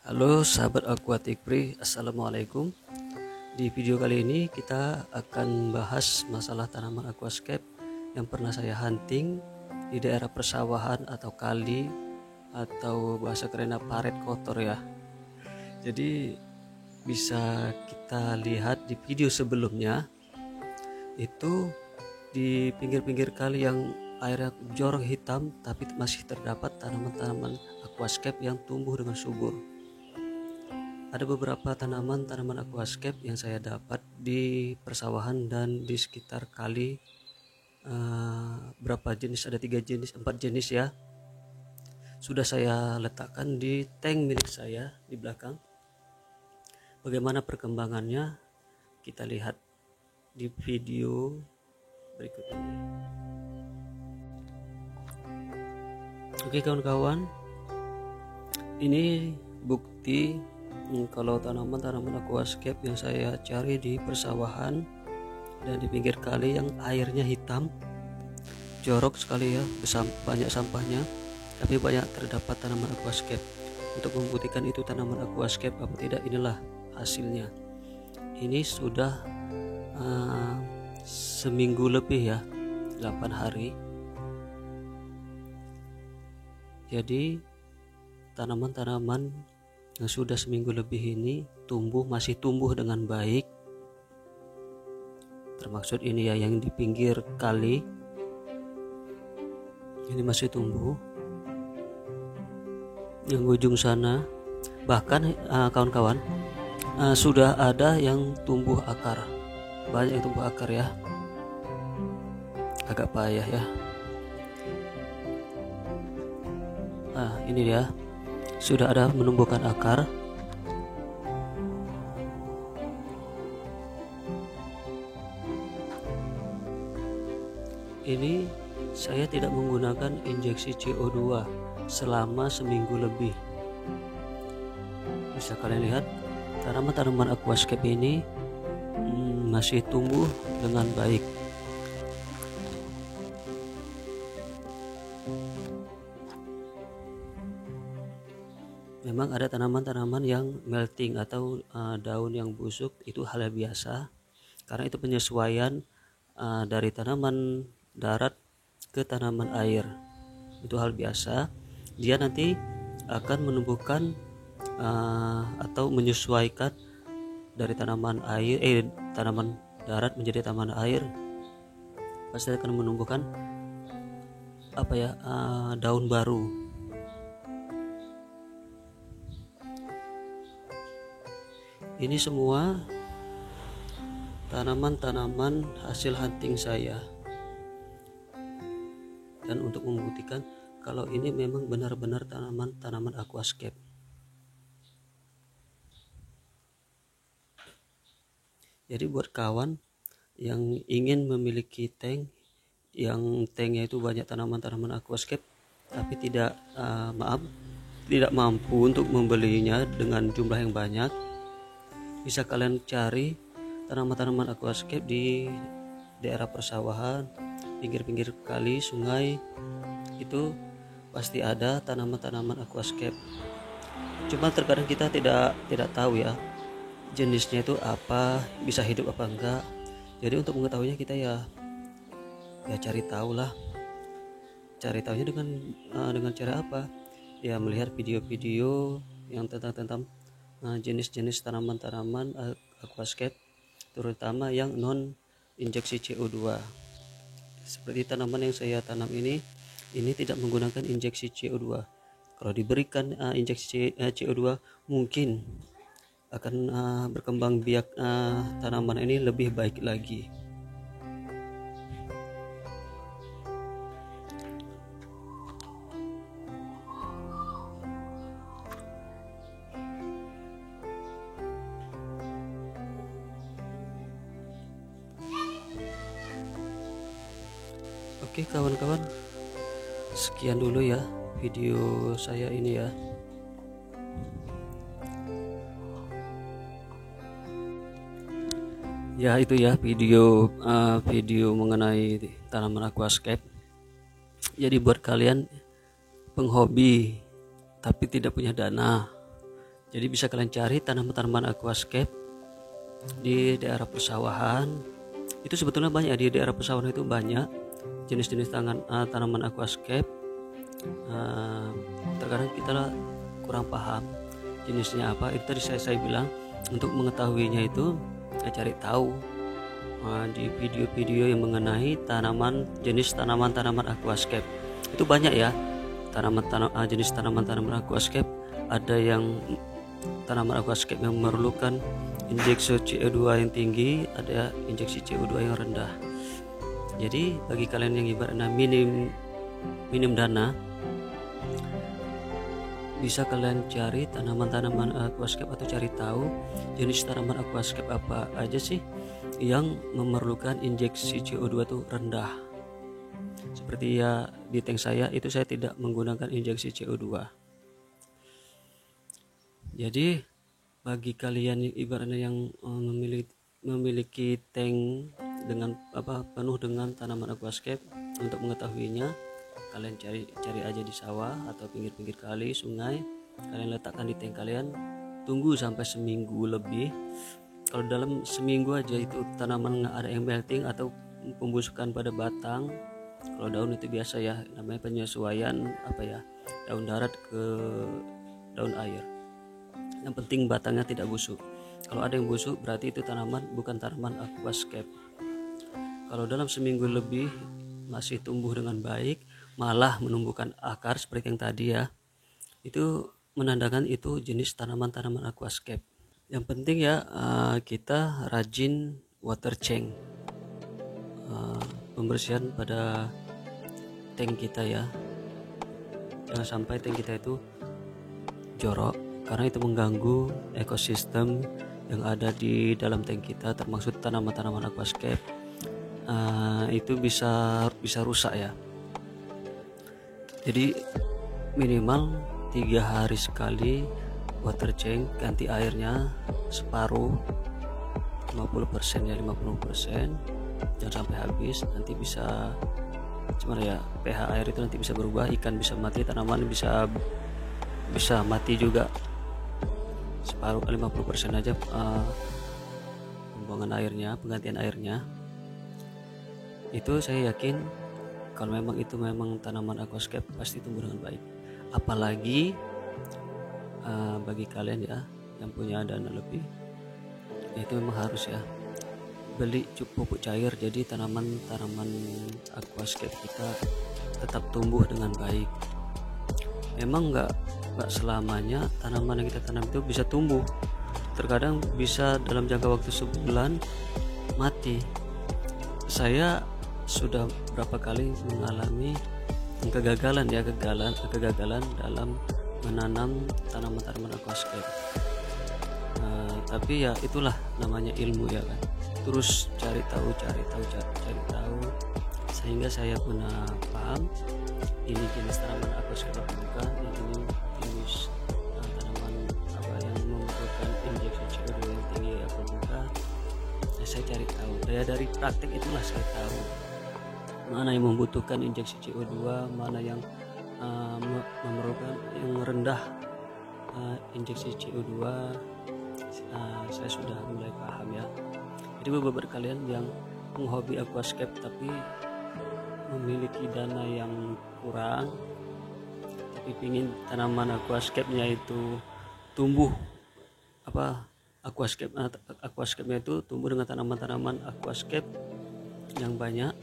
Halo sahabat Aquaticpri, Assalamualaikum. Di video kali ini kita akan bahas masalah tanaman aquascape yang pernah saya hunting di daerah persawahan atau kali atau bahasa kerennya paret kotor ya. Jadi bisa kita lihat di video sebelumnya itu di pinggir-pinggir kali yang airnya jorok hitam tapi masih terdapat tanaman-tanaman aquascape yang tumbuh dengan subur. Ada beberapa tanaman aquascape yang saya dapat di persawahan dan di sekitar kali. Berapa jenis, ada 3 jenis 4 jenis ya, sudah saya letakkan di tank milik saya di belakang. Bagaimana perkembangannya kita lihat di video berikut ini. Oke kawan-kawan, ini bukti kalau tanaman aquascape yang saya cari di persawahan dan di pinggir kali yang airnya hitam jorok sekali ya, banyak sampahnya, tapi banyak terdapat tanaman aquascape. Untuk membuktikan itu tanaman aquascape apa tidak, inilah hasilnya. Ini sudah seminggu lebih ya, 8 hari. Jadi tanaman-tanaman yang sudah seminggu lebih ini masih tumbuh dengan baik, termaksud ini ya yang di pinggir kali ini masih tumbuh, yang ujung sana bahkan kawan-kawan sudah ada yang tumbuh akar, banyak yang tumbuh akar ya, agak payah ya. Ini dia, sudah ada menumbuhkan akar. Ini saya tidak menggunakan injeksi CO2 selama seminggu lebih. Bisa kalian lihat tanaman aquascape ini masih tumbuh dengan baik. Memang ada tanaman-tanaman yang melting atau daun yang busuk, itu hal yang biasa karena itu penyesuaian dari tanaman darat ke tanaman air, itu hal biasa. Dia nanti akan menumbuhkan atau menyesuaikan dari tanaman darat menjadi tanaman air, pasti akan menumbuhkan daun baru. Ini semua tanaman-tanaman hasil hunting saya, dan untuk membuktikan kalau ini memang benar-benar tanaman aquascape. Jadi buat kawan yang ingin memiliki tank yang tanknya itu banyak tanaman aquascape tapi tidak mampu untuk membelinya dengan jumlah yang banyak, bisa kalian cari tanaman aquascape di daerah persawahan, pinggir-pinggir kali, sungai, itu pasti ada tanaman aquascape. Cuma terkadang kita tidak tahu ya jenisnya itu apa, bisa hidup apa enggak. Jadi untuk mengetahuinya kita ya cari tahu lah. Cari tahunya dengan cara apa? Ya melihat video-video yang tentang jenis-jenis tanaman aquascape, terutama yang non injeksi CO2. Seperti tanaman yang saya tanam ini tidak menggunakan injeksi CO2. Kalau diberikan injeksi CO2 mungkin akan berkembang biak tanaman ini lebih baik lagi. Oke kawan-kawan, sekian dulu ya video saya ini ya. Ya itu ya video mengenai tanaman aquascape. Jadi buat kalian penghobi tapi tidak punya dana, Jadi bisa kalian cari tanaman-tanaman aquascape di daerah persawahan. Itu sebetulnya banyak, di daerah persawahan itu banyak jenis-jenis tanaman aquascape. Terkadang kita kurang paham jenisnya apa. Itu tadi saya bilang, untuk mengetahuinya itu saya cari tahu di video-video yang mengenai jenis tanaman-tanaman aquascape. Itu banyak ya, jenis tanaman-tanaman aquascape. Ada yang tanaman aquascape yang memerlukan injeksi CO2 yang tinggi, ada injeksi CO2 yang rendah. Jadi bagi kalian yang ibaratnya minim dana, bisa kalian cari tanaman-tanaman aquascape atau cari tahu jenis tanaman aquascape apa aja sih yang memerlukan injeksi CO2 tuh rendah. Seperti ya di tank saya itu, saya tidak menggunakan injeksi CO2. Jadi bagi kalian yang ibaratnya yang memiliki tank dengan penuh dengan tanaman aquascape, untuk mengetahuinya kalian cari aja di sawah atau pinggir-pinggir kali, sungai, kalian letakkan di tank kalian, tunggu sampai seminggu lebih. Kalau dalam seminggu aja itu tanaman nggak ada yang melting atau pembusukan pada batang. Kalau daun itu biasa ya, namanya penyesuaian daun darat ke daun air. Yang penting batangnya tidak busuk. Kalau ada yang busuk berarti itu bukan tanaman aquascape. Kalau dalam seminggu lebih masih tumbuh dengan baik, malah menumbuhkan akar seperti yang tadi ya, itu menandakan itu jenis tanaman-tanaman aquascape. Yang penting ya kita rajin water change, pembersihan pada tank kita ya. Jangan sampai tank kita itu jorok, karena itu mengganggu ekosistem yang ada di dalam tank kita, termasuk tanaman-tanaman aquascape. Itu bisa rusak ya. Jadi minimal 3 hari sekali water change, ganti airnya separuh, 50% ya, 50%, jangan sampai habis. Nanti bisa pH air itu nanti bisa berubah, ikan bisa mati, tanaman bisa mati juga. Separuh, 50% aja pembuangan airnya, penggantian airnya. Itu saya yakin kalau memang itu memang tanaman aquascape pasti tumbuh dengan baik. Apalagi bagi kalian ya yang punya dana lebih, ya itu memang harus ya beli pupuk cair, jadi tanaman aquascape kita tetap tumbuh dengan baik. Memang nggak selamanya tanaman yang kita tanam itu bisa tumbuh. Terkadang bisa dalam jangka waktu sebulan mati. Saya sudah berapa kali mengalami kegagalan dalam menanam tanaman-tanaman aquascape. Tapi ya itulah namanya ilmu ya kan. Terus cari tahu sehingga saya pun paham ini jenis tanaman aquascape apa bukan, ini jenis tanaman apa yang membutuhkan injeksi CO2 yang tinggi apa bukan. Saya cari tahu. Dari praktek itulah saya tahu mana yang membutuhkan injeksi CO2, mana yang memerlukan yang rendah injeksi CO2. Saya sudah mulai paham ya. Jadi beberapa kalian yang menghobi aquascape tapi memiliki dana yang kurang, tapi ingin tanaman aquascape-nya itu tumbuh aquascape-nya itu tumbuh dengan tanaman-tanaman aquascape yang banyak,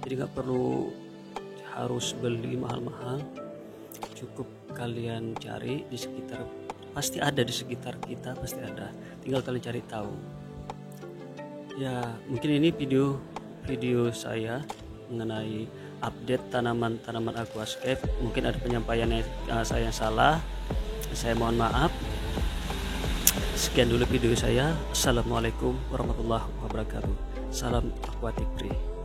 jadi nggak perlu harus beli mahal-mahal, cukup kalian cari di sekitar, pasti ada di sekitar kita, pasti ada, tinggal kalian cari tahu ya. Mungkin ini video saya mengenai update tanaman aquascape. Mungkin ada penyampaian saya yang salah, saya mohon maaf. Sekian dulu video saya. Assalamualaikum warahmatullahi wabarakatuh. Salam aquatic free.